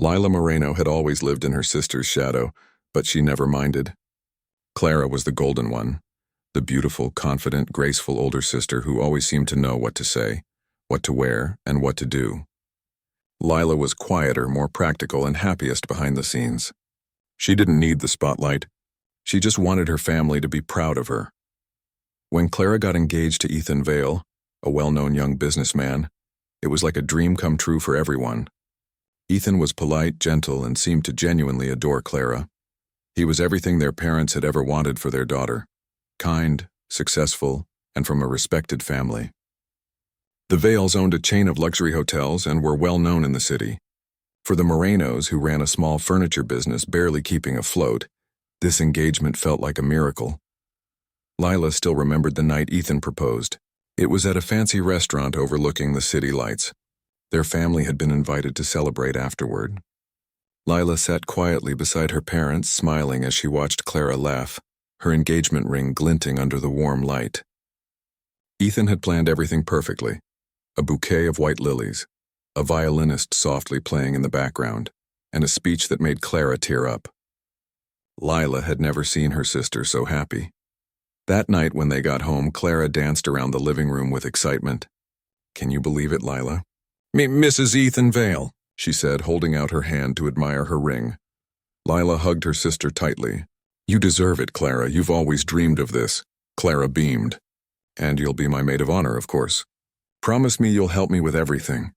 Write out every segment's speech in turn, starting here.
Lila Moreno had always lived in her sister's shadow, but she never minded. Clara was the golden one, the beautiful, confident, graceful older sister who always seemed to know what to say, what to wear, and what to do. Lila was quieter, more practical, and happiest behind the scenes. She didn't need the spotlight. She just wanted her family to be proud of her. When Clara got engaged to Ethan Vale, a well-known young businessman, it was like a dream come true for everyone. Ethan was polite, gentle, and seemed to genuinely adore Clara. He was everything their parents had ever wanted for their daughter: kind, successful, and from a respected family. The Vales owned a chain of luxury hotels and were well known in the city. For the Morenos, who ran a small furniture business barely keeping afloat, this engagement felt like a miracle. Lila still remembered the night Ethan proposed. It was at a fancy restaurant overlooking the city lights. Their family had been invited to celebrate afterward. Lila sat quietly beside her parents, smiling as she watched Clara laugh, her engagement ring glinting under the warm light. Ethan had planned everything perfectly: a bouquet of white lilies, a violinist softly playing in the background, and a speech that made Clara tear up. Lila had never seen her sister so happy. That night when they got home, Clara danced around the living room with excitement. "Can you believe it, Lila?" "Mrs. Ethan Vale," she said, holding out her hand to admire her ring. Lila hugged her sister tightly. "You deserve it, Clara. You've always dreamed of this." Clara beamed. "And you'll be my maid of honor, of course. Promise me you'll help me with everything."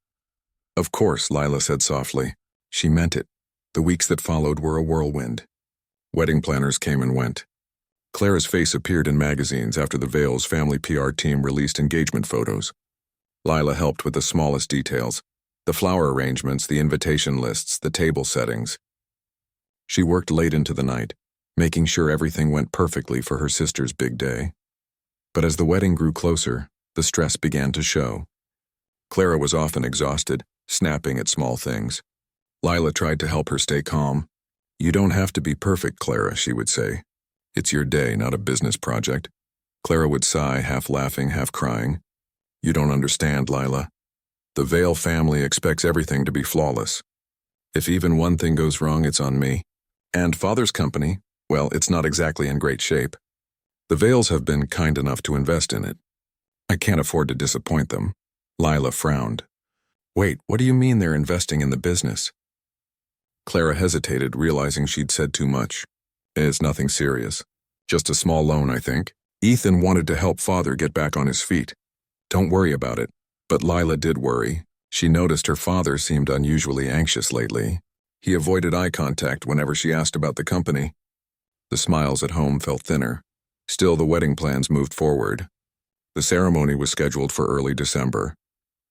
"Of course," Lila said softly. She meant it. The weeks that followed were a whirlwind. Wedding planners came and went. Clara's face appeared in magazines after the Vales family PR team released engagement photos. Lila helped with the smallest details: the flower arrangements, the invitation lists, the table settings. She worked late into the night, making sure everything went perfectly for her sister's big day. But as the wedding grew closer, the stress began to show. Clara was often exhausted, snapping at small things. Lila tried to help her stay calm. "You don't have to be perfect, Clara," she would say. "It's your day, not a business project." Clara would sigh, half laughing, half crying. "You don't understand, Lila. The Vale family expects everything to be flawless. If even one thing goes wrong, it's on me. And Father's company, well, it's not exactly in great shape. The Vales have been kind enough to invest in it. I can't afford to disappoint them." Lila frowned. "Wait, what do you mean they're investing in the business?" Clara hesitated, realizing she'd said too much. "It's nothing serious. Just a small loan, I think. Ethan wanted to help Father get back on his feet. Don't worry about it." But Lila did worry. She noticed her father seemed unusually anxious lately. He avoided eye contact whenever she asked about the company. The smiles at home felt thinner. Still, the wedding plans moved forward. The ceremony was scheduled for early December,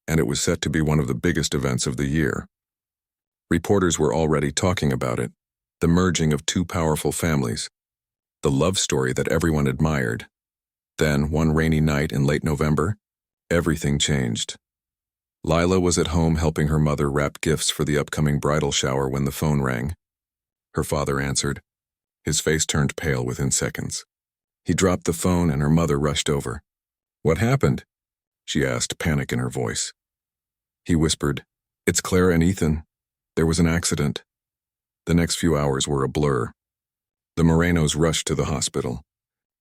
and it was set to be one of the biggest events of the year. Reporters were already talking about it: the merging of two powerful families, the love story that everyone admired. Then, one rainy night in late November, everything changed. Lila was at home helping her mother wrap gifts for the upcoming bridal shower when the phone rang. Her father answered. His face turned pale within seconds. He dropped the phone and her mother rushed over. "What happened?" she asked, panic in her voice. He whispered, "It's Clara and Ethan. There was an accident." The next few hours were a blur. The Morenos rushed to the hospital.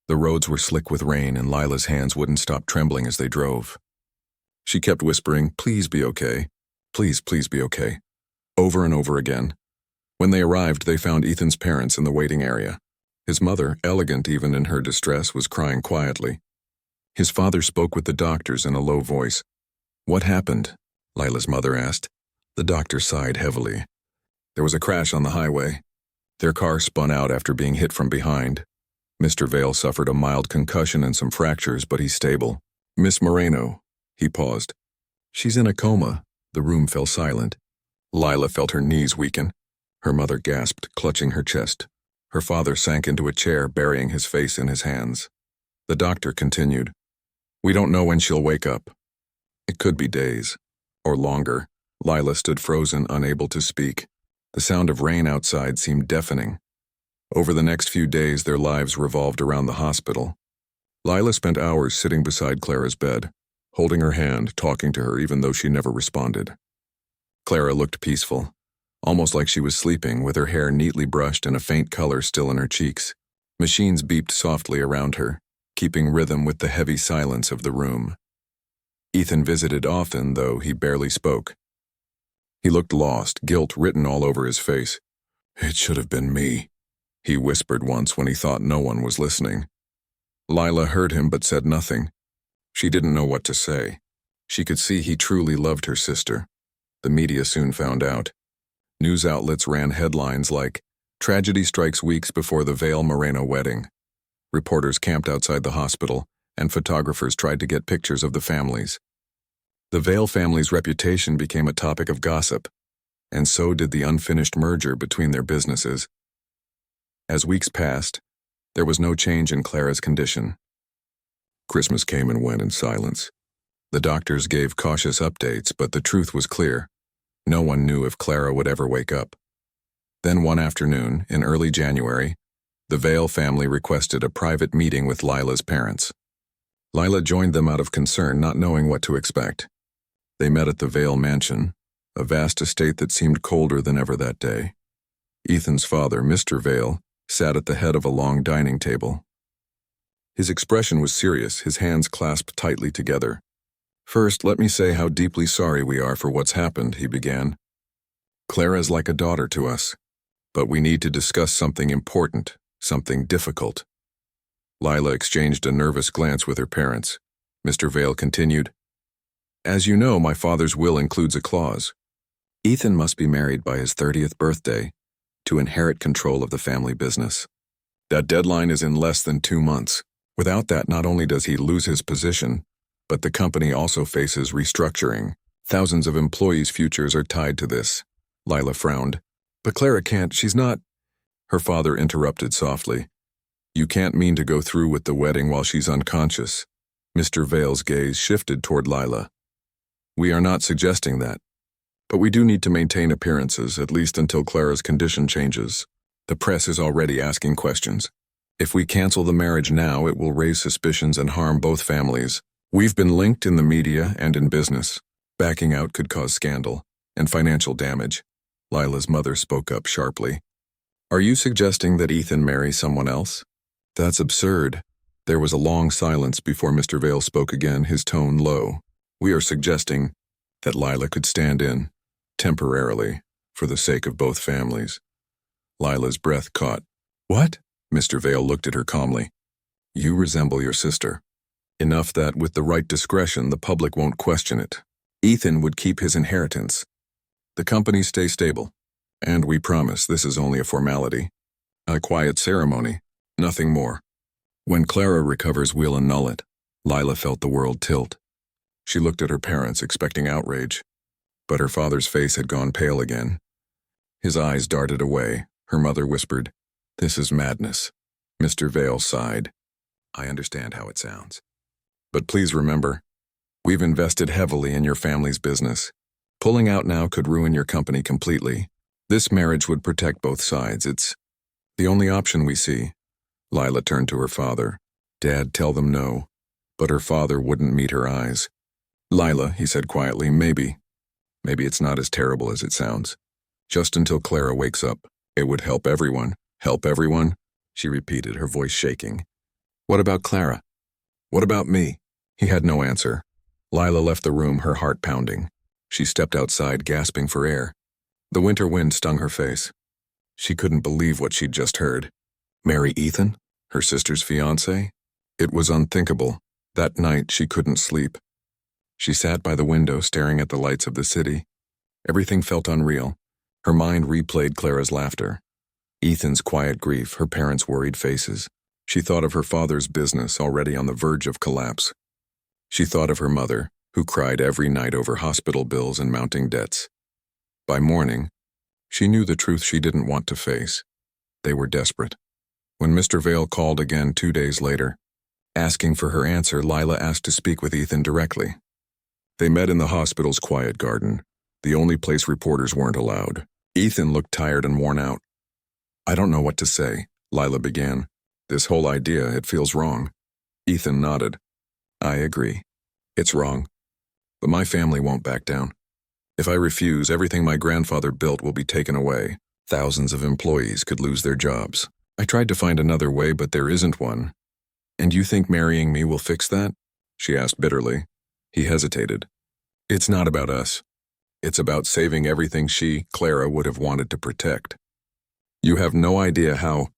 The roads were slick with rain and Lila's hands wouldn't stop trembling as they drove. She kept whispering, "Please be okay. Please, please be okay," over and over again. When they arrived, they found Ethan's parents in the waiting area. His mother, elegant even in her distress, was crying quietly. His father spoke with the doctors in a low voice. "What happened?" Lila's mother asked. The doctor sighed heavily. "There was a crash on the highway. Their car spun out after being hit from behind. Mr. Vale suffered a mild concussion and some fractures, but he's stable. Miss Moreno," he paused. "She's in a coma." The room fell silent. Lila felt her knees weaken. Her mother gasped, clutching her chest. Her father sank into a chair, burying his face in his hands. The doctor continued, "We don't know when she'll wake up. It could be days, or longer." Lila stood frozen, unable to speak. The sound of rain outside seemed deafening. Over the next few days, their lives revolved around the hospital. Lila spent hours sitting beside Clara's bed, holding her hand, talking to her even though she never responded. Clara looked peaceful, almost like she was sleeping, with her hair neatly brushed and a faint color still in her cheeks. Machines beeped softly around her, keeping rhythm with the heavy silence of the room. Ethan visited often, though he barely spoke. He looked lost, guilt written all over his face. "It should have been me," he whispered once when he thought no one was listening. Lila heard him but said nothing. She didn't know what to say. She could see he truly loved her sister. The media soon found out. News outlets ran headlines like, "Tragedy strikes weeks before the Vale Moreno wedding." Reporters camped outside the hospital, and photographers tried to get pictures of the families. The Vale family's reputation became a topic of gossip, and so did the unfinished merger between their businesses. As weeks passed, there was no change in Clara's condition. Christmas came and went in silence. The doctors gave cautious updates, but the truth was clear. No one knew if Clara would ever wake up. Then one afternoon, in early January, the Vale family requested a private meeting with Lila's parents. Lila joined them out of concern, not knowing what to expect. They met at the Vale mansion, a vast estate that seemed colder than ever that day. Ethan's father, Mr. Vale, sat at the head of a long dining table. His expression was serious, his hands clasped tightly together. "First, let me say how deeply sorry we are for what's happened," he began. "Clara's like a daughter to us, but we need to discuss something important, something difficult." Lila exchanged a nervous glance with her parents. Mr. Vale continued, "As you know, my father's will includes a clause. Ethan must be married by his 30th birthday to inherit control of the family business. That deadline is in less than 2 months. Without that, not only does he lose his position, but the company also faces restructuring. Thousands of employees' futures are tied to this." Lila frowned. "But Clara can't, she's not—" Her father interrupted softly. "You can't mean to go through with the wedding while she's unconscious." Mr. Vale's gaze shifted toward Lila. "We are not suggesting that. But we do need to maintain appearances, at least until Clara's condition changes. The press is already asking questions. If we cancel the marriage now, it will raise suspicions and harm both families. We've been linked in the media and in business. Backing out could cause scandal and financial damage." Lila's mother spoke up sharply. "Are you suggesting that Ethan marry someone else?" "That's absurd." There was a long silence before Mr. Vale spoke again, his tone low. "We are suggesting that Lila could stand in, temporarily, for the sake of both families." Lila's breath caught. "What?" Mr. Vale looked at her calmly. "You resemble your sister. Enough that, with the right discretion, the public won't question it. Ethan would keep his inheritance. The company stays stable. And we promise this is only a formality. A quiet ceremony, nothing more. When Clara recovers, we'll annul it." Lila felt the world tilt. She looked at her parents, expecting outrage. But her father's face had gone pale again. His eyes darted away. Her mother whispered, "This is madness." Mr. Vale sighed. "I understand how it sounds. But please remember, we've invested heavily in your family's business. Pulling out now could ruin your company completely. This marriage would protect both sides. It's the only option we see." Lila turned to her father. "Dad, tell them no." But her father wouldn't meet her eyes. "Lila," he said quietly, maybe it's not as terrible as it sounds. Just until Clara wakes up. It would help everyone." "Help everyone?" she repeated, her voice shaking. "What about Clara? What about me?" He had no answer. Lila left the room, her heart pounding. She stepped outside, gasping for air. The winter wind stung her face. She couldn't believe what she'd just heard. Marry Ethan? Her sister's fiancé? It was unthinkable. That night, she couldn't sleep. She sat by the window, staring at the lights of the city. Everything felt unreal. Her mind replayed Clara's laughter, Ethan's quiet grief, her parents' worried faces. She thought of her father's business, already on the verge of collapse. She thought of her mother, who cried every night over hospital bills and mounting debts. By morning, she knew the truth she didn't want to face. They were desperate. When Mr. Vale called again 2 days later, asking for her answer, Lila asked to speak with Ethan directly. They met in the hospital's quiet garden, the only place reporters weren't allowed. Ethan looked tired and worn out. "I don't know what to say," Lila began. "This whole idea, it feels wrong." Ethan nodded. "I agree. It's wrong. But my family won't back down. If I refuse, everything my grandfather built will be taken away. Thousands of employees could lose their jobs. I tried to find another way, but there isn't one. And you think marrying me will fix that? She asked bitterly. He hesitated. It's not about us. It's about saving everything she, Clara, would have wanted to protect. You have no idea how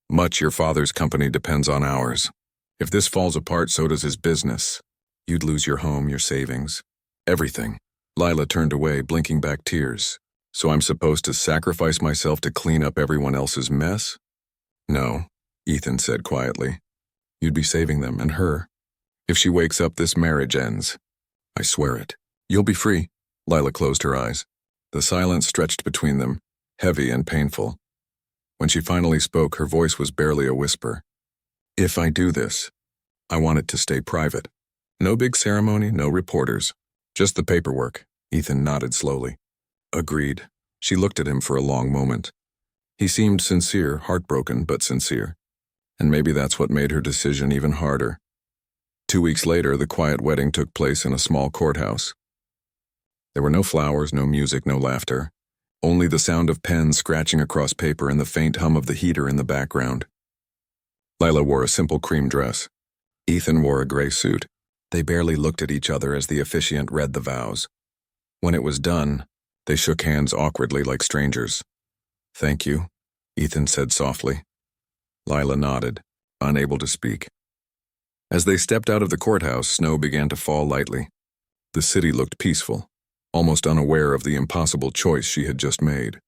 much your father's company depends on ours. If this falls apart, so does his business. You'd lose your home, your savings, everything. Lila turned away, blinking back tears. So I'm supposed to sacrifice myself to clean up everyone else's mess? No, Ethan said quietly. You'd be saving them and her. If she wakes up, this marriage ends. I swear it. You'll be free. Lila closed her eyes. The silence stretched between them, heavy and painful. When she finally spoke, her voice was barely a whisper. If I do this, I want it to stay private. No big ceremony, no reporters. Just the paperwork. Ethan nodded slowly. Agreed. She looked at him for a long moment. He seemed sincere, heartbroken, but sincere. And maybe that's what made her decision even harder. 2 weeks later, the quiet wedding took place in a small courthouse. There were no flowers, no music, no laughter. Only the sound of pens scratching across paper and the faint hum of the heater in the background. Lila wore a simple cream dress. Ethan wore a gray suit. They barely looked at each other as the officiant read the vows. When it was done, they shook hands awkwardly like strangers. Thank you, Ethan said softly. Lila nodded, unable to speak. As they stepped out of the courthouse, snow began to fall lightly. The city looked peaceful, almost unaware of the impossible choice she had just made.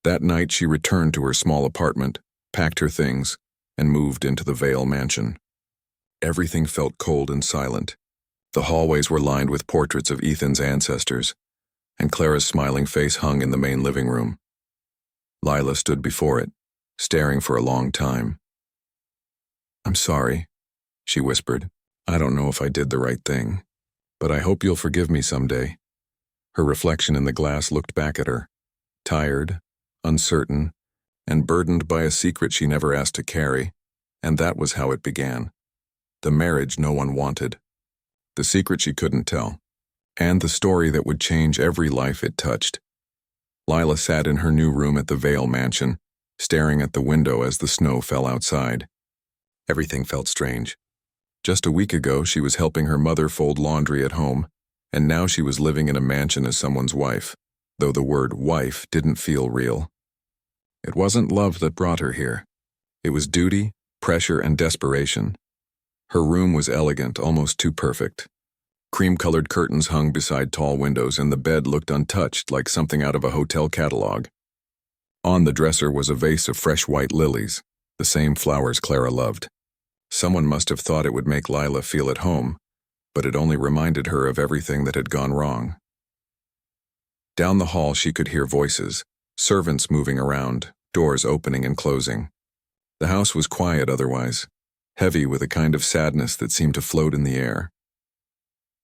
That night she returned to her small apartment, packed her things, and moved into the Vale mansion. Everything felt cold and silent. The hallways were lined with portraits of Ethan's ancestors, and Clara's smiling face hung in the main living room. Lila stood before it, staring for a long time. I'm sorry, she whispered. I don't know if I did the right thing, but I hope you'll forgive me someday. Her reflection in the glass looked back at her, tired, uncertain, and burdened by a secret she never asked to carry, and that was how it began. The marriage no one wanted, the secret she couldn't tell, and the story that would change every life it touched. Lila sat in her new room at the Vale mansion, staring at the window as the snow fell outside. Everything felt strange. Just a week ago, she was helping her mother fold laundry at home, and now she was living in a mansion as someone's wife, though the word wife didn't feel real. It wasn't love that brought her here. It was duty, pressure, and desperation. Her room was elegant, almost too perfect. Cream-colored curtains hung beside tall windows, and the bed looked untouched, like something out of a hotel catalog. On the dresser was a vase of fresh white lilies, the same flowers Clara loved. Someone must have thought it would make Lila feel at home, but it only reminded her of everything that had gone wrong. Down the hall she could hear voices, servants moving around, doors opening and closing. The house was quiet otherwise, heavy with a kind of sadness that seemed to float in the air.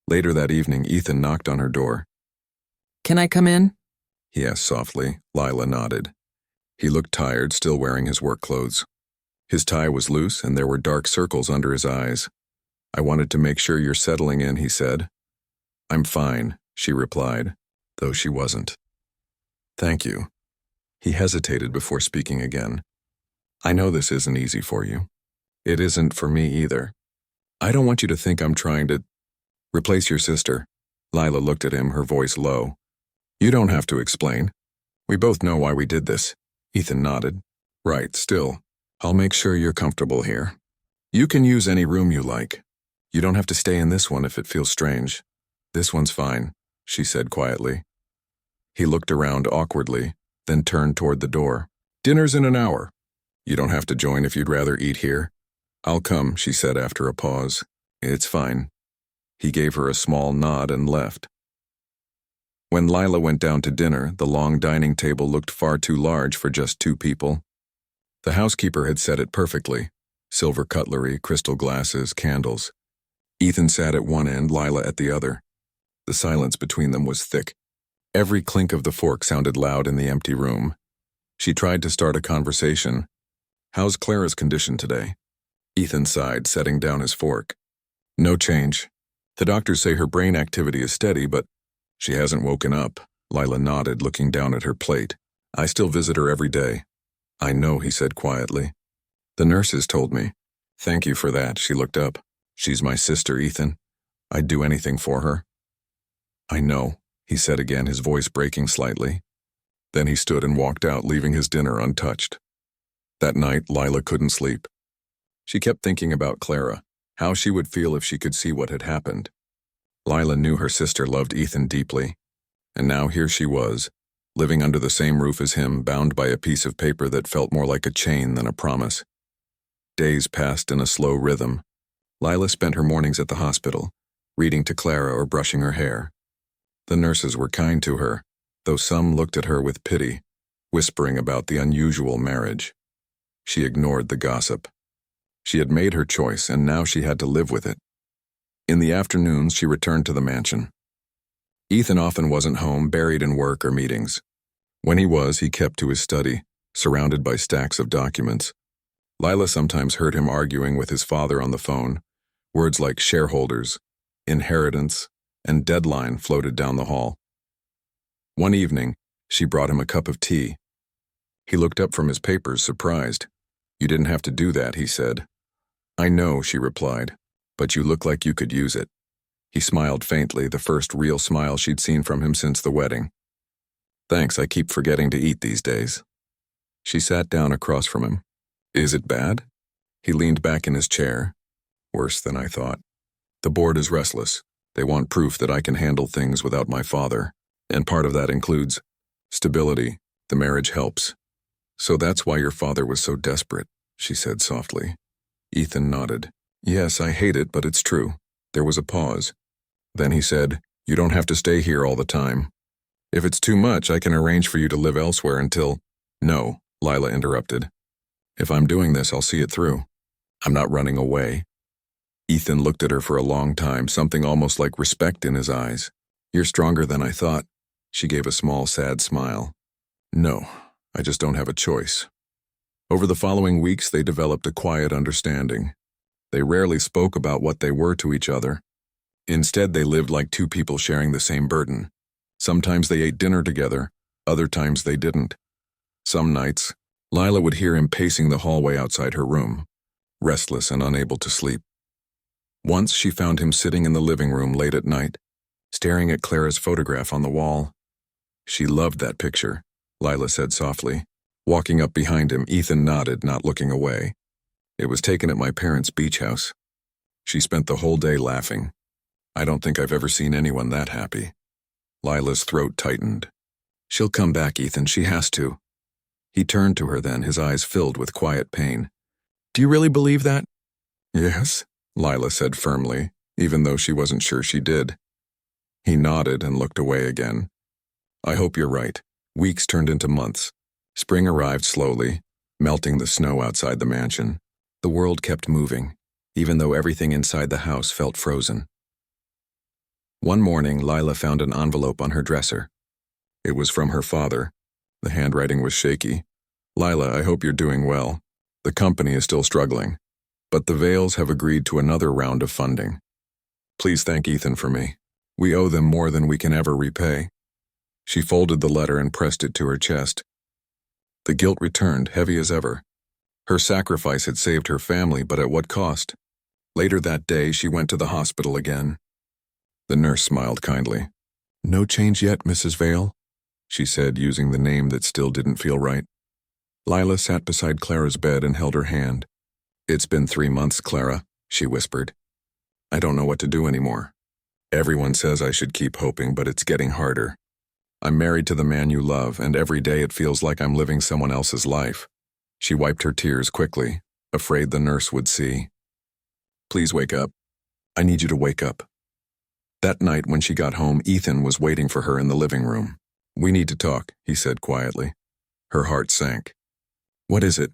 Later that evening, Ethan knocked on her door. Can I come in? He asked softly. Lila nodded. He looked tired, still wearing his work clothes. His tie was loose, and there were dark circles under his eyes. I wanted to make sure you're settling in, he said. I'm fine, she replied, though she wasn't. Thank you. He hesitated before speaking again. I know this isn't easy for you. It isn't for me either. I don't want you to think I'm trying to replace your sister. Lila looked at him, her voice low. You don't have to explain. We both know why we did this. Ethan nodded. Right, still. I'll make sure you're comfortable here. You can use any room you like. You don't have to stay in this one if it feels strange. This one's fine, she said quietly. He looked around awkwardly, then turned toward the door. Dinner's in an hour. You don't have to join if you'd rather eat here. I'll come, she said after a pause. It's fine. He gave her a small nod and left. When Lila went down to dinner, the long dining table looked far too large for just 2 people. The housekeeper had set it perfectly. Silver cutlery, crystal glasses, candles. Ethan sat at one end, Lila at the other. The silence between them was thick. Every clink of the fork sounded loud in the empty room. She tried to start a conversation. How's Clara's condition today? Ethan sighed, setting down his fork. No change. The doctors say her brain activity is steady, but She hasn't woken up, Lila nodded, looking down at her plate. I still visit her every day. I know, he said quietly. The nurses told me. Thank you for that, she looked up. She's my sister, Ethan. I'd do anything for her. I know, he said again, his voice breaking slightly. Then he stood and walked out, leaving his dinner untouched. That night, Lila couldn't sleep. She kept thinking about Clara, how she would feel if she could see what had happened. Lila knew her sister loved Ethan deeply, and now here she was, living under the same roof as him, bound by a piece of paper that felt more like a chain than a promise. Days passed in a slow rhythm. Lila spent her mornings at the hospital, reading to Clara or brushing her hair. The nurses were kind to her, though some looked at her with pity, whispering about the unusual marriage. She ignored the gossip. She had made her choice, and now she had to live with it. In the afternoons, she returned to the mansion. Ethan often wasn't home, buried in work or meetings. When he was, he kept to his study, surrounded by stacks of documents. Lila sometimes heard him arguing with his father on the phone. Words like shareholders, inheritance, and deadline floated down the hall. One evening, she brought him a cup of tea. He looked up from his papers, surprised. You didn't have to do that, he said. I know, she replied, but you look like you could use it. He smiled faintly, the first real smile she'd seen from him since the wedding. Thanks, I keep forgetting to eat these days. She sat down across from him. Is it bad? He leaned back in his chair. Worse than I thought. The board is restless. They want proof that I can handle things without my father, and part of that includes stability. The marriage helps. So that's why your father was so desperate, she said softly. Ethan nodded. Yes, I hate it, but it's true. There was a pause. Then he said, you don't have to stay here all the time. If it's too much, I can arrange for you to live elsewhere until… No, Lila interrupted. If I'm doing this, I'll see it through. I'm not running away. Ethan looked at her for a long time, something almost like respect in his eyes. You're stronger than I thought. She gave a small, sad smile. No, I just don't have a choice. Over the following weeks, they developed a quiet understanding. They rarely spoke about what they were to each other. Instead, they lived like two people sharing the same burden. Sometimes they ate dinner together, other times they didn't. Some nights, Lila would hear him pacing the hallway outside her room, restless and unable to sleep. Once she found him sitting in the living room late at night, staring at Clara's photograph on the wall. She loved that picture, Lila said softly. Walking up behind him, Ethan nodded, not looking away. It was taken at my parents' beach house. She spent the whole day laughing. I don't think I've ever seen anyone that happy. Lila's throat tightened. She'll come back, Ethan, she has to. He turned to her then, his eyes filled with quiet pain. Do you really believe that? Yes, Lila said firmly, even though she wasn't sure she did. He nodded and looked away again. I hope you're right. Weeks turned into months. Spring arrived slowly, melting the snow outside the mansion. The world kept moving, even though everything inside the house felt frozen. One morning, Lila found an envelope on her dresser. It was from her father. The handwriting was shaky. Lila, I hope you're doing well. The company is still struggling, but the Vales have agreed to another round of funding. Please thank Ethan for me. We owe them more than we can ever repay. She folded the letter and pressed it to her chest. The guilt returned, heavy as ever. Her sacrifice had saved her family, but at what cost? Later that day, she went to the hospital again. The nurse smiled kindly. No change yet, Mrs. Vale, she said, using the name that still didn't feel right. Lila sat beside Clara's bed and held her hand. It's been 3 months, Clara, she whispered. I don't know what to do anymore. Everyone says I should keep hoping, but it's getting harder. I'm married to the man you love, and every day it feels like I'm living someone else's life. She wiped her tears quickly, afraid the nurse would see. Please wake up. I need you to wake up. That night when she got home, Ethan was waiting for her in the living room. We need to talk, he said quietly. Her heart sank. What is it?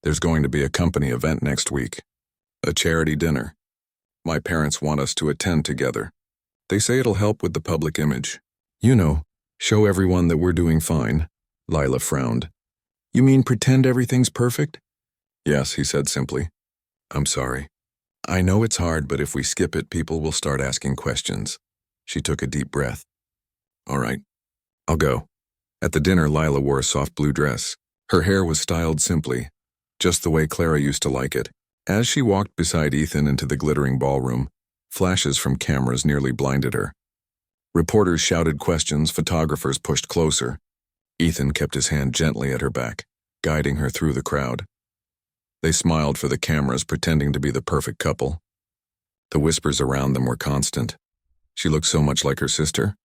There's going to be a company event next week. A charity dinner. My parents want us to attend together. They say it'll help with the public image. You know, show everyone that we're doing fine. Lila frowned. You mean pretend everything's perfect? Yes, he said simply. I'm sorry. I know it's hard, but if we skip it, people will start asking questions. She took a deep breath. All right, I'll go. At the dinner, Lila wore a soft blue dress. Her hair was styled simply, just the way Clara used to like it. As she walked beside Ethan into the glittering ballroom, flashes from cameras nearly blinded her. Reporters shouted questions, photographers pushed closer. Ethan kept his hand gently at her back, guiding her through the crowd. They smiled for the cameras, pretending to be the perfect couple. The whispers around them were constant. She looked so much like her sister.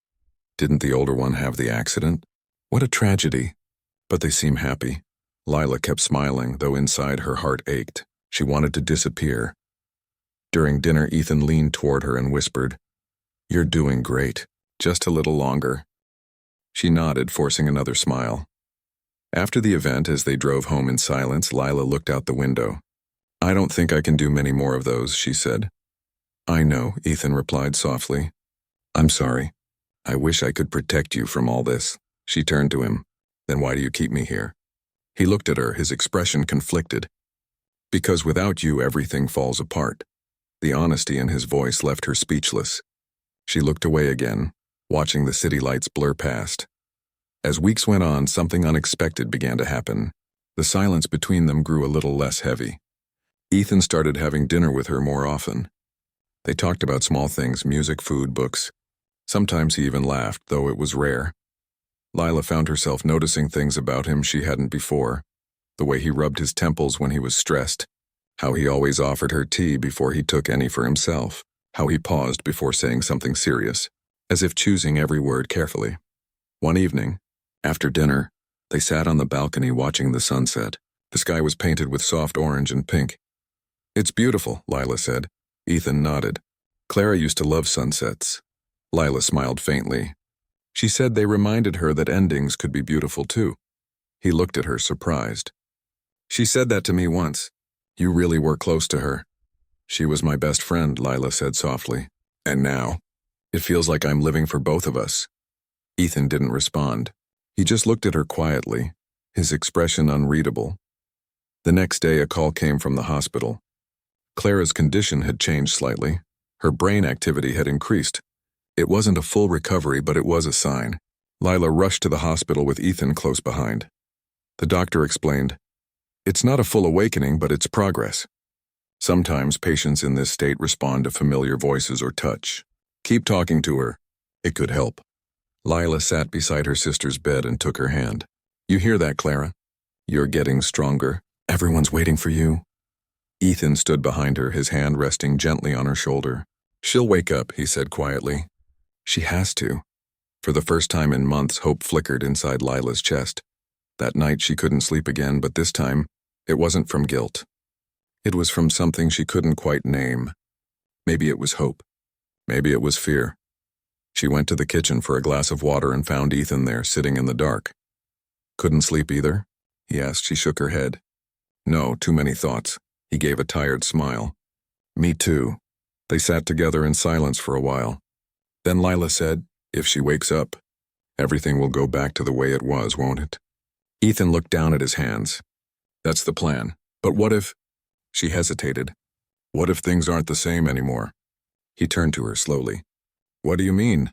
Didn't the older one have the accident? What a tragedy. But they seemed happy. Lila kept smiling, though inside her heart ached. She wanted to disappear. During dinner, Ethan leaned toward her and whispered, "You're doing great. Just a little longer." She nodded, forcing another smile. After the event, as they drove home in silence, Lila looked out the window. "I don't think I can do many more of those," she said. "I know," Ethan replied softly. "I'm sorry. I wish I could protect you from all this." She turned to him. "Then why do you keep me here?" He looked at her, his expression conflicted. "Because without you, everything falls apart." The honesty in his voice left her speechless. She looked away again, watching the city lights blur past. As weeks went on, something unexpected began to happen. The silence between them grew a little less heavy. Ethan started having dinner with her more often. They talked about small things, music, food, books. Sometimes he even laughed, though it was rare. Lila found herself noticing things about him she hadn't before. The way he rubbed his temples when he was stressed. How he always offered her tea before he took any for himself. How he paused before saying something serious, as if choosing every word carefully. One evening, after dinner, they sat on the balcony watching the sunset. The sky was painted with soft orange and pink. "It's beautiful," Lila said. Ethan nodded. Clara used to love sunsets. Lila smiled faintly. She said they reminded her that endings could be beautiful too. He looked at her, surprised. "She said that to me once. You really were close to her." "She was my best friend," Lila said softly. "And now, it feels like I'm living for both of us." Ethan didn't respond. He just looked at her quietly, his expression unreadable. The next day, a call came from the hospital. Clara's condition had changed slightly. Her brain activity had increased. It wasn't a full recovery, but it was a sign. Lila rushed to the hospital with Ethan close behind. The doctor explained, "It's not a full awakening, but it's progress. Sometimes patients in this state respond to familiar voices or touch. Keep talking to her. It could help." Lila sat beside her sister's bed and took her hand. "You hear that, Clara? You're getting stronger. Everyone's waiting for you." Ethan stood behind her, his hand resting gently on her shoulder. "She'll wake up," he said quietly. "She has to." For the first time in months, hope flickered inside Lila's chest. That night she couldn't sleep again, but this time, it wasn't from guilt. It was from something she couldn't quite name. Maybe it was hope. Maybe it was fear. She went to the kitchen for a glass of water and found Ethan there, sitting in the dark. "Couldn't sleep either?" he asked. She shook her head. "No, too many thoughts." He gave a tired smile. "Me too." They sat together in silence for a while. Then Lila said, "If she wakes up, everything will go back to the way it was, won't it?" Ethan looked down at his hands. "That's the plan. But what if—" She hesitated. "What if things aren't the same anymore?" He turned to her slowly. "What do you mean?"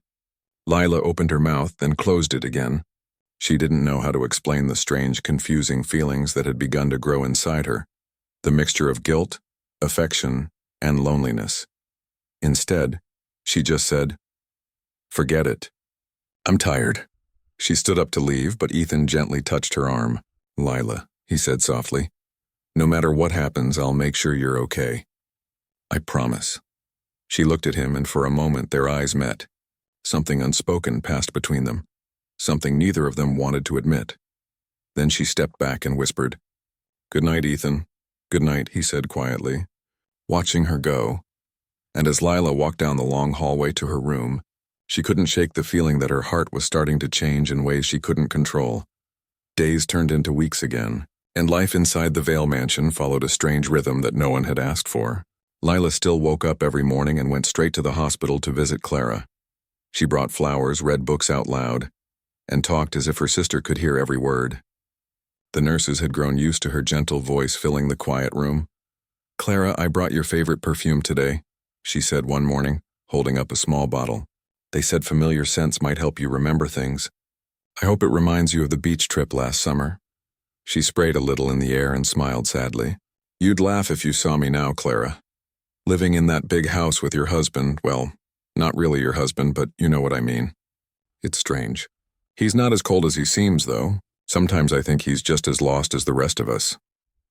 Lila opened her mouth, then closed it again. She didn't know how to explain the strange, confusing feelings that had begun to grow inside her. The mixture of guilt, affection, and loneliness. Instead, she just said, "Forget it. I'm tired." She stood up to leave, but Ethan gently touched her arm. "Lila," he said softly, "no matter what happens, I'll make sure you're okay. I promise." She looked at him, and for a moment their eyes met. Something unspoken passed between them, something neither of them wanted to admit. Then she stepped back and whispered, "Good night, Ethan." "Good night," he said quietly, watching her go. And as Lila walked down the long hallway to her room, she couldn't shake the feeling that her heart was starting to change in ways she couldn't control. Days turned into weeks again, and life inside the Vale mansion followed a strange rhythm that no one had asked for. Lila still woke up every morning and went straight to the hospital to visit Clara. She brought flowers, read books out loud, and talked as if her sister could hear every word. The nurses had grown used to her gentle voice filling the quiet room. "Clara, I brought your favorite perfume today," she said one morning, holding up a small bottle. They said familiar scents might help you remember things. I hope it reminds you of the beach trip last summer. She sprayed a little in the air and smiled sadly. You'd laugh if you saw me now, Clara. Living in that big house with your husband, well, not really your husband, but you know what I mean. It's strange. He's not as cold as he seems, though. Sometimes I think he's just as lost as the rest of us.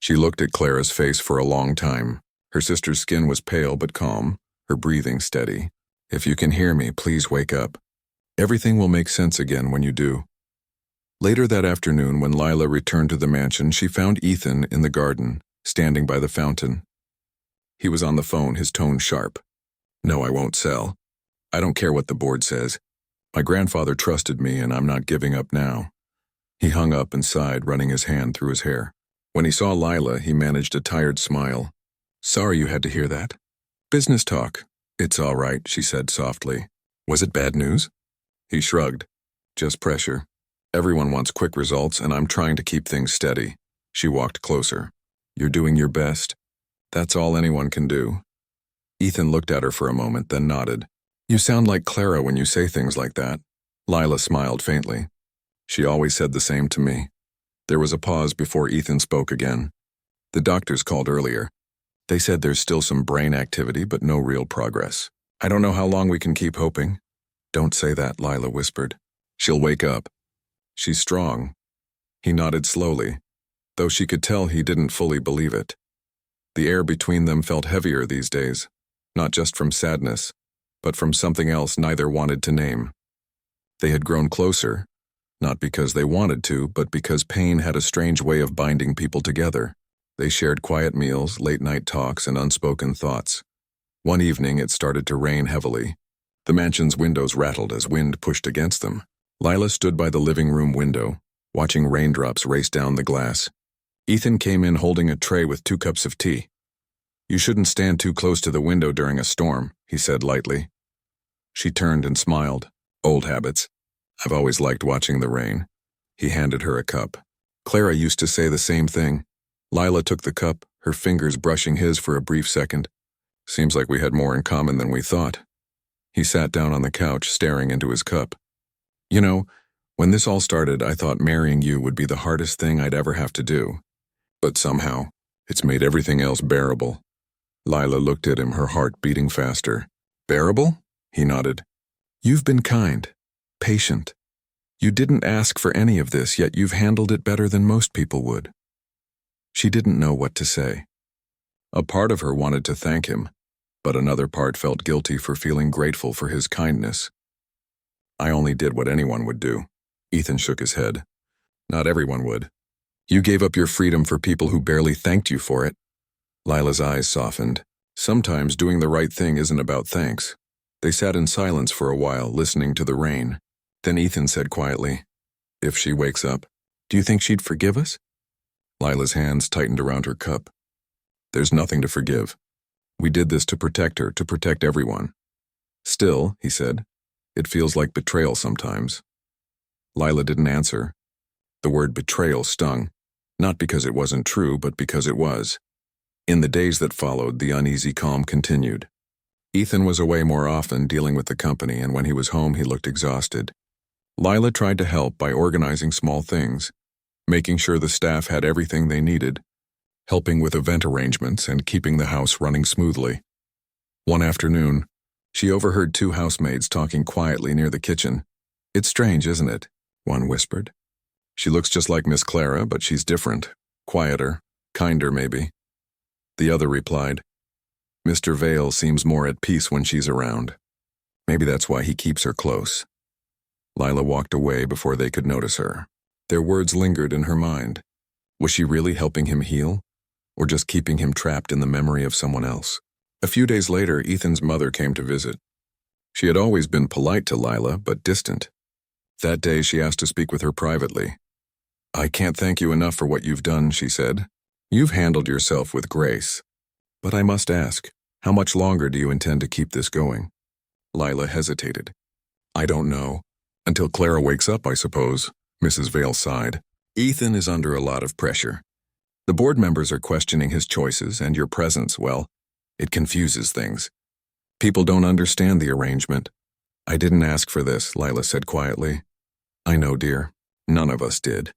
She looked at Clara's face for a long time. Her sister's skin was pale but calm, her breathing steady. If you can hear me, please wake up. Everything will make sense again when you do. Later that afternoon, when Lila returned to the mansion, she found Ethan in the garden, standing by the fountain. He was on the phone, his tone sharp. No, I won't sell. I don't care what the board says. My grandfather trusted me, and I'm not giving up now. He hung up and sighed, running his hand through his hair. When he saw Lila, he managed a tired smile. Sorry you had to hear that. Business talk. It's all right, she said softly. Was it bad news? He shrugged. Just pressure. Everyone wants quick results, and I'm trying to keep things steady. She walked closer. You're doing your best. That's all anyone can do. Ethan looked at her for a moment, then nodded. You sound like Clara when you say things like that. Lila smiled faintly. She always said the same to me. There was a pause before Ethan spoke again. The doctors called earlier. They said there's still some brain activity, but no real progress. I don't know how long we can keep hoping. Don't say that, Lila whispered. She'll wake up. She's strong. He nodded slowly, though she could tell he didn't fully believe it. The air between them felt heavier these days, not just from sadness, but from something else neither wanted to name. They had grown closer, not because they wanted to, but because pain had a strange way of binding people together. They shared quiet meals, late-night talks, and unspoken thoughts. One evening, it started to rain heavily. The mansion's windows rattled as wind pushed against them. Lila stood by the living room window, watching raindrops race down the glass. Ethan came in holding a tray with 2 cups of tea. You shouldn't stand too close to the window during a storm, he said lightly. She turned and smiled. Old habits. I've always liked watching the rain. He handed her a cup. Clara used to say the same thing. Lila took the cup, her fingers brushing his for a brief second. Seems like we had more in common than we thought. He sat down on the couch, staring into his cup. You know, when this all started, I thought marrying you would be the hardest thing I'd ever have to do. But somehow, it's made everything else bearable. Lila looked at him, her heart beating faster. Bearable? He nodded. You've been kind, patient. You didn't ask for any of this, yet you've handled it better than most people would. She didn't know what to say. A part of her wanted to thank him, but another part felt guilty for feeling grateful for his kindness. I only did what anyone would do. Ethan shook his head. Not everyone would. You gave up your freedom for people who barely thanked you for it. Lila's eyes softened. Sometimes doing the right thing isn't about thanks. They sat in silence for a while, listening to the rain. Then Ethan said quietly, If she wakes up, do you think she'd forgive us? Lila's hands tightened around her cup. There's nothing to forgive. We did this to protect her, to protect everyone. Still, he said, it feels like betrayal sometimes. Lila didn't answer. The word betrayal stung, not because it wasn't true, but because it was. In the days that followed, the uneasy calm continued. Ethan was away more often, dealing with the company, and when he was home, he looked exhausted. Lila tried to help by organizing small things, making sure the staff had everything they needed, helping with event arrangements, and keeping the house running smoothly. One afternoon, she overheard 2 housemaids talking quietly near the kitchen. It's strange, isn't it? One whispered. She looks just like Miss Clara, but she's different, quieter, kinder maybe. The other replied, Mr. Vale seems more at peace when she's around. Maybe that's why he keeps her close. Lila walked away before they could notice her. Their words lingered in her mind. Was she really helping him heal, or just keeping him trapped in the memory of someone else? A few days later, Ethan's mother came to visit. She had always been polite to Lila, but distant. That day, she asked to speak with her privately. I can't thank you enough for what you've done, she said. You've handled yourself with grace. But I must ask, how much longer do you intend to keep this going? Lila hesitated. I don't know. Until Clara wakes up, I suppose, Mrs. Vale sighed. Ethan is under a lot of pressure. The board members are questioning his choices, and your presence, well, it confuses things. People don't understand the arrangement. I didn't ask for this, Lila said quietly. I know, dear. None of us did.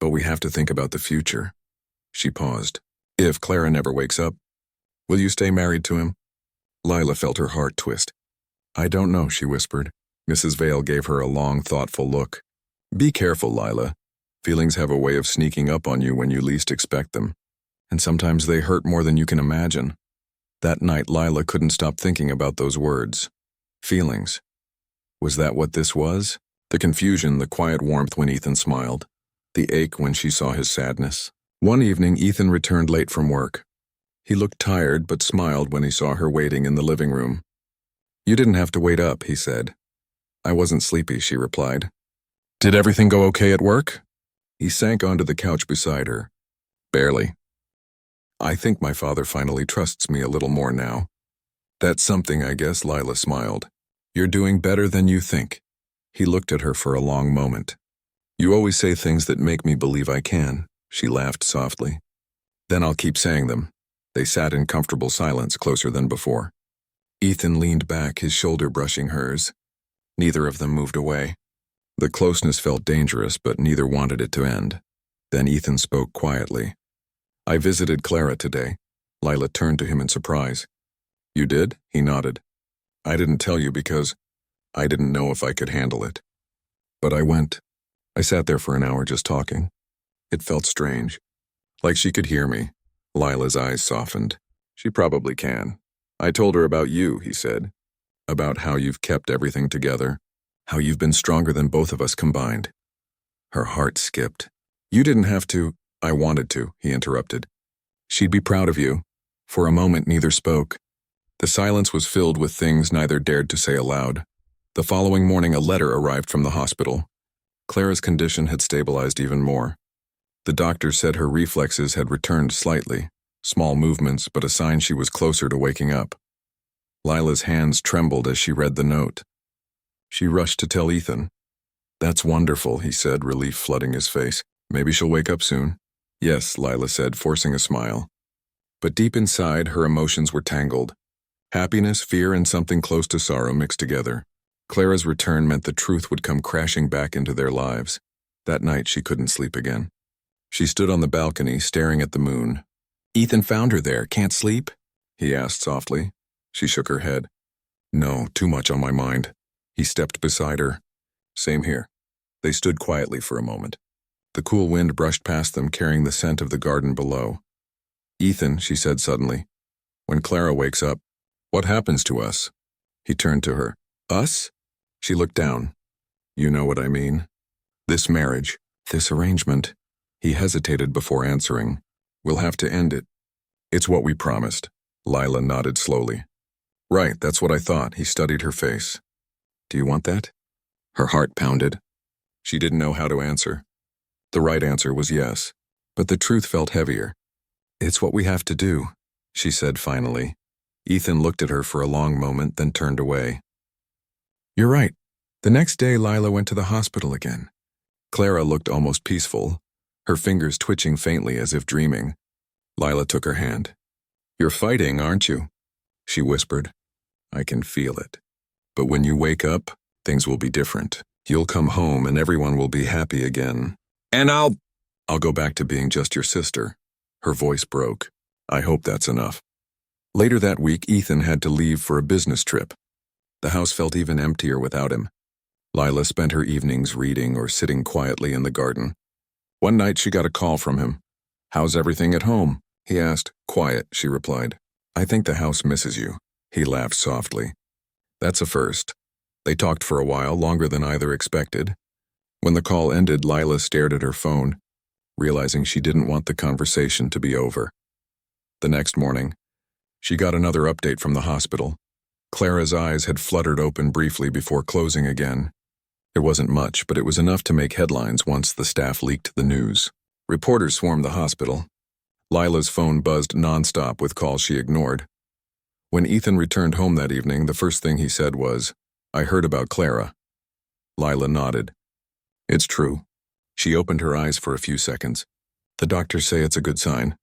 But we have to think about the future. She paused. If Clara never wakes up, will you stay married to him? Lila felt her heart twist. I don't know, she whispered. Mrs. Vale gave her a long, thoughtful look. Be careful, Lila. Feelings have a way of sneaking up on you when you least expect them. And sometimes they hurt more than you can imagine. That night, Lila couldn't stop thinking about those words. Feelings. Was that what this was? The confusion, the quiet warmth when Ethan smiled. The ache when she saw his sadness. One evening, Ethan returned late from work. He looked tired but smiled when he saw her waiting in the living room. You didn't have to wait up, he said. I wasn't sleepy, she replied. Did everything go okay at work? He sank onto the couch beside her. Barely. I think my father finally trusts me a little more now. That's something, I guess, Lila smiled. You're doing better than you think. He looked at her for a long moment. You always say things that make me believe I can, she laughed softly. Then I'll keep saying them. They sat in comfortable silence closer than before. Ethan leaned back, his shoulder brushing hers. Neither of them moved away. The closeness felt dangerous, but neither wanted it to end. Then Ethan spoke quietly. I visited Clara today. Lila turned to him in surprise. You did? He nodded. I didn't tell you because I didn't know if I could handle it. But I went. I sat there for an hour just talking. It felt strange. Like she could hear me. Lila's eyes softened. She probably can. I told her about you, he said. About how you've kept everything together. How you've been stronger than both of us combined. Her heart skipped. You didn't have to. I wanted to, he interrupted. She'd be proud of you. For a moment, neither spoke. The silence was filled with things neither dared to say aloud. The following morning, a letter arrived from the hospital. Clara's condition had stabilized even more. The doctor said her reflexes had returned slightly, small movements, but a sign she was closer to waking up. Lila's hands trembled as she read the note. She rushed to tell Ethan. That's wonderful, he said, relief flooding his face. Maybe she'll wake up soon. Yes, Lila said, forcing a smile. But deep inside, her emotions were tangled. Happiness, fear, and something close to sorrow mixed together. Clara's return meant the truth would come crashing back into their lives. That night, she couldn't sleep again. She stood on the balcony, staring at the moon. Ethan found her there. Can't sleep? He asked softly. She shook her head. No, too much on my mind. He stepped beside her. Same here. They stood quietly for a moment. The cool wind brushed past them, carrying the scent of the garden below. Ethan, she said suddenly, when Clara wakes up, what happens to us? He turned to her. Us? She looked down. You know what I mean. This marriage, this arrangement. He hesitated before answering. We'll have to end it. It's what we promised. Lila nodded slowly. Right, that's what I thought. He studied her face. Do you want that? Her heart pounded. She didn't know how to answer. The right answer was yes, but the truth felt heavier. It's what we have to do, she said finally. Ethan looked at her for a long moment, then turned away. You're right. The next day, Lila went to the hospital again. Clara looked almost peaceful, her fingers twitching faintly as if dreaming. Lila took her hand. You're fighting, aren't you? She whispered. I can feel it. But when you wake up, things will be different. You'll come home and everyone will be happy again. And I'll go back to being just your sister. Her voice broke. I hope that's enough. Later that week, Ethan had to leave for a business trip. The house felt even emptier without him. Lila spent her evenings reading or sitting quietly in the garden. One night she got a call from him. How's everything at home? He asked. Quiet, she replied. I think the house misses you. He laughed softly. That's a first. They talked for a while, longer than either expected. When the call ended, Lila stared at her phone, realizing she didn't want the conversation to be over. The next morning, she got another update from the hospital. Clara's eyes had fluttered open briefly before closing again. It wasn't much, but it was enough to make headlines once the staff leaked the news. Reporters swarmed the hospital. Lila's phone buzzed nonstop with calls she ignored. When Ethan returned home that evening, the first thing he said was, I heard about Clara. Lila nodded. It's true. She opened her eyes for a few seconds. The doctors say it's a good sign.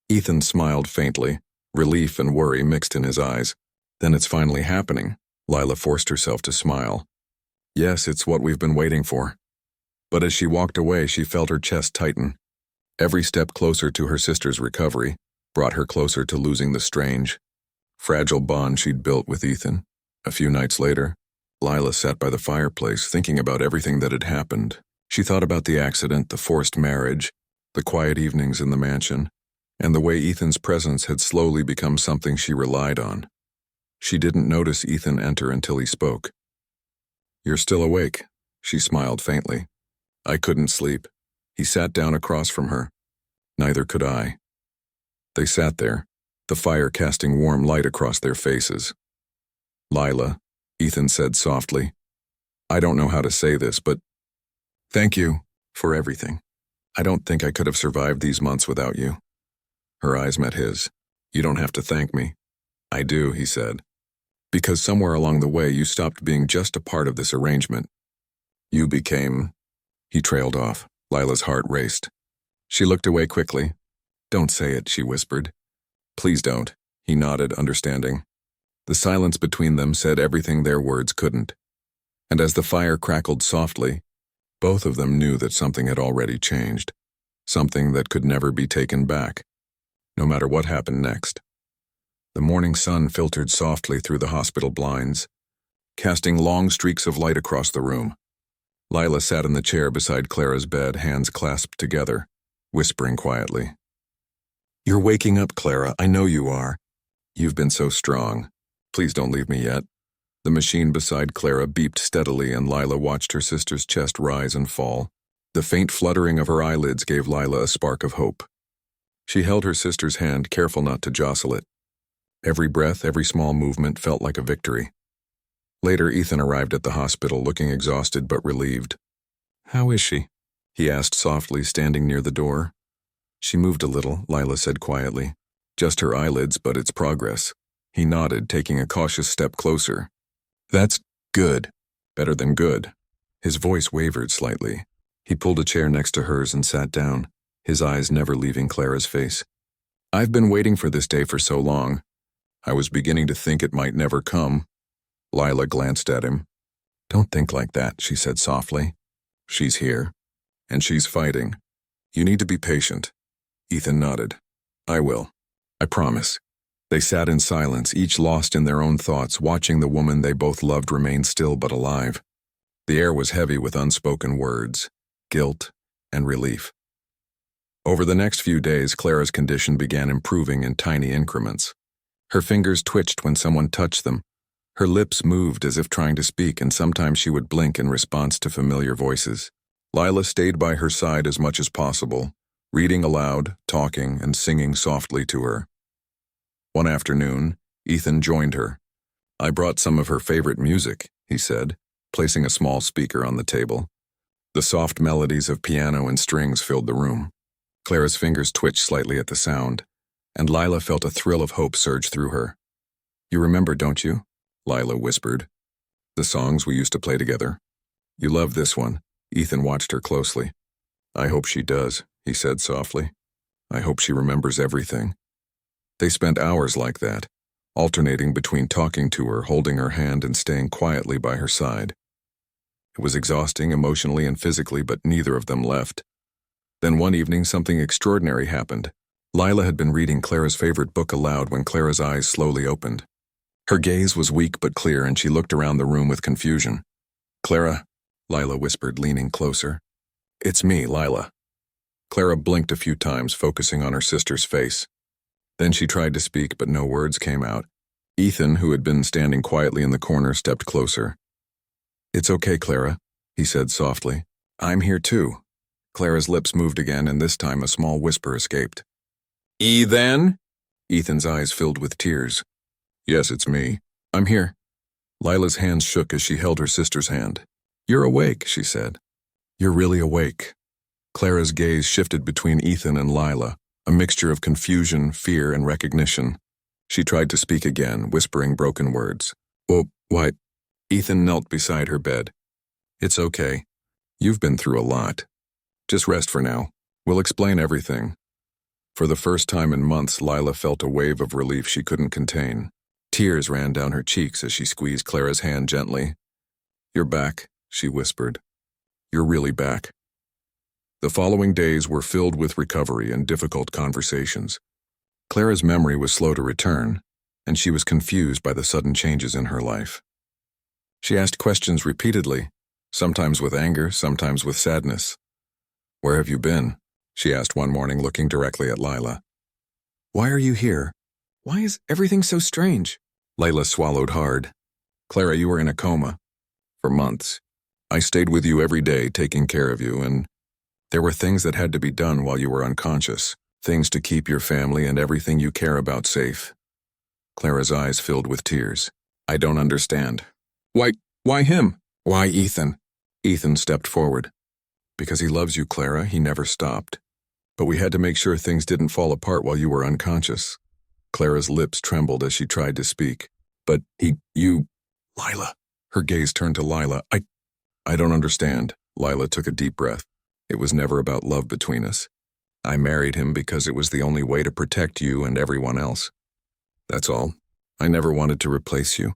Ethan smiled faintly, relief and worry mixed in his eyes. Then it's finally happening. Lila forced herself to smile. Yes, it's what we've been waiting for. But as she walked away, she felt her chest tighten. Every step closer to her sister's recovery brought her closer to losing the strange, fragile bond she'd built with Ethan. A few nights later, Lila sat by the fireplace thinking about everything that had happened. She thought about the accident, the forced marriage, the quiet evenings in the mansion, and the way Ethan's presence had slowly become something she relied on. She didn't notice Ethan enter until he spoke. "You're still awake," she smiled faintly. "I couldn't sleep." He sat down across from her. Neither could I. They sat there, the fire casting warm light across their faces. "Lila," Ethan said softly, "I don't know how to say this, but thank you for everything. I don't think I could have survived these months without you." Her eyes met his. "You don't have to thank me." "I do," he said. "Because somewhere along the way you stopped being just a part of this arrangement. You became—" He trailed off. Lila's heart raced. She looked away quickly. "Don't say it," she whispered. "Please don't." He nodded, understanding. The silence between them said everything their words couldn't. And as the fire crackled softly, both of them knew that something had already changed. Something that could never be taken back, no matter what happened next. The morning sun filtered softly through the hospital blinds, casting long streaks of light across the room. Lila sat in the chair beside Clara's bed, hands clasped together, whispering quietly. "You're waking up, Clara. I know you are. You've been so strong. Please don't leave me yet." The machine beside Clara beeped steadily, and Lila watched her sister's chest rise and fall. The faint fluttering of her eyelids gave Lila a spark of hope. She held her sister's hand, careful not to jostle it. Every breath, every small movement felt like a victory. Later, Ethan arrived at the hospital, looking exhausted but relieved. "How is she?" he asked softly, standing near the door. "She moved a little," Lila said quietly. "Just her eyelids, but it's progress." He nodded, taking a cautious step closer. "That's good. Better than good." His voice wavered slightly. He pulled a chair next to hers and sat down, his eyes never leaving Clara's face. "I've been waiting for this day for so long. I was beginning to think it might never come." Lila glanced at him. "Don't think like that," she said softly. "She's here, and she's fighting. You need to be patient." Ethan nodded. "I will. I promise." They sat in silence, each lost in their own thoughts, watching the woman they both loved remain still but alive. The air was heavy with unspoken words, guilt, and relief. Over the next few days, Clara's condition began improving in tiny increments. Her fingers twitched when someone touched them. Her lips moved as if trying to speak, and sometimes she would blink in response to familiar voices. Lila stayed by her side as much as possible, reading aloud, talking, and singing softly to her. One afternoon, Ethan joined her. "I brought some of her favorite music," he said, placing a small speaker on the table. The soft melodies of piano and strings filled the room. Clara's fingers twitched slightly at the sound, and Lila felt a thrill of hope surge through her. "You remember, don't you?" Lila whispered. "The songs we used to play together. You love this one." Ethan watched her closely. "I hope she does," he said softly. "I hope she remembers everything." They spent hours like that, alternating between talking to her, holding her hand, and staying quietly by her side. It was exhausting emotionally and physically, but neither of them left. Then one evening, something extraordinary happened. Lila had been reading Clara's favorite book aloud when Clara's eyes slowly opened. Her gaze was weak but clear, and she looked around the room with confusion. "Clara," Lila whispered, leaning closer. "It's me, Lila." Clara blinked a few times, focusing on her sister's face. Then she tried to speak, but no words came out. Ethan, who had been standing quietly in the corner, stepped closer. "It's okay, Clara," he said softly. "I'm here too." Clara's lips moved again, and this time a small whisper escaped. "Ethan?" Ethan's eyes filled with tears. "Yes, it's me. I'm here." Lila's hands shook as she held her sister's hand. "You're awake," she said. "You're really awake." Clara's gaze shifted between Ethan and Lila, a mixture of confusion, fear, and recognition. She tried to speak again, whispering broken words. "Well, why?" Ethan knelt beside her bed. "It's okay. You've been through a lot. Just rest for now. We'll explain everything." For the first time in months, Lila felt a wave of relief she couldn't contain. Tears ran down her cheeks as she squeezed Clara's hand gently. "You're back," she whispered. "You're really back." The following days were filled with recovery and difficult conversations. Clara's memory was slow to return, and she was confused by the sudden changes in her life. She asked questions repeatedly, sometimes with anger, sometimes with sadness. "Where have you been?" she asked one morning, looking directly at Lila. "Why are you here? Why is everything so strange?" Lila swallowed hard. "Clara, you were in a coma. For months. I stayed with you every day, taking care of you, and there were things that had to be done while you were unconscious, things to keep your family and everything you care about safe." Clara's eyes filled with tears. "I don't understand." Why him? Why Ethan?" Ethan stepped forward. "Because he loves you, Clara. He never stopped. But we had to make sure things didn't fall apart while you were unconscious." Clara's lips trembled as she tried to speak. "But Lila." Her gaze turned to Lila. I don't understand." Lila took a deep breath. "It was never about love between us. I married him because it was the only way to protect you and everyone else. That's all. I never wanted to replace you.